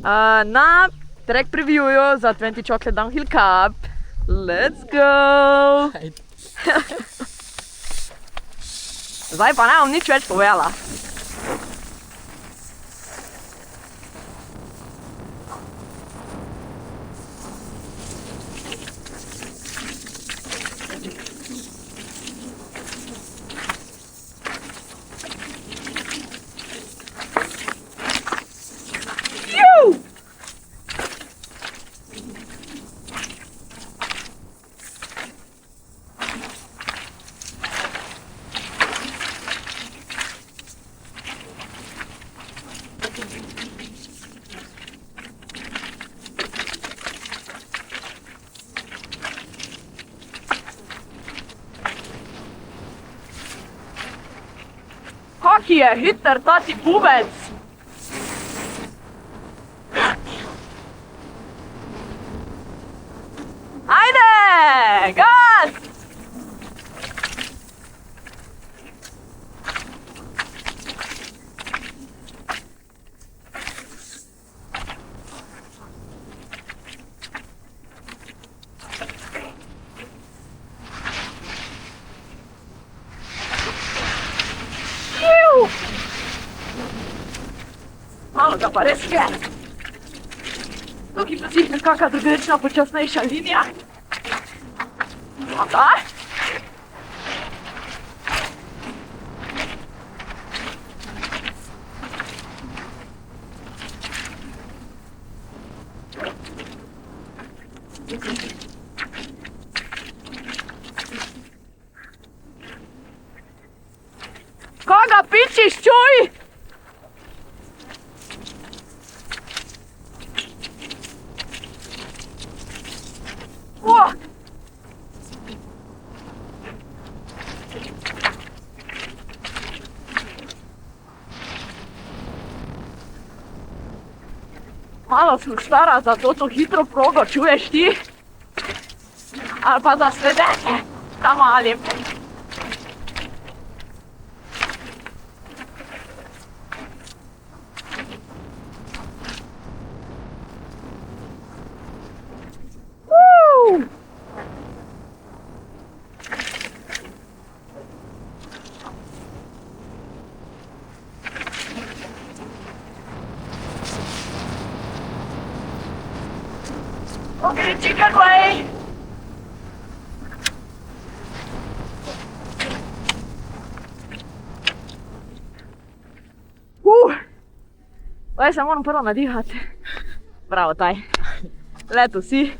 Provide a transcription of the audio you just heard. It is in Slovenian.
Na track previewju za 20 Chocolate Downhill Cup. Let's go! Zdaj pa ne bom nič več povedala. Kaki je hiter tati bubec! Ajde! Gas! Malo ga pa res je. Tukaj pa si nekaka drugačna, počasnejša linija. Mata. Koga pičiš, čuj? Malo sem stara za to hitro progo, čuješ ti? Ali pa za sledenje, tam malim. Okay, chicken way! Zdaj se moram prvo nadihati. Bravo, Taj. Leto si.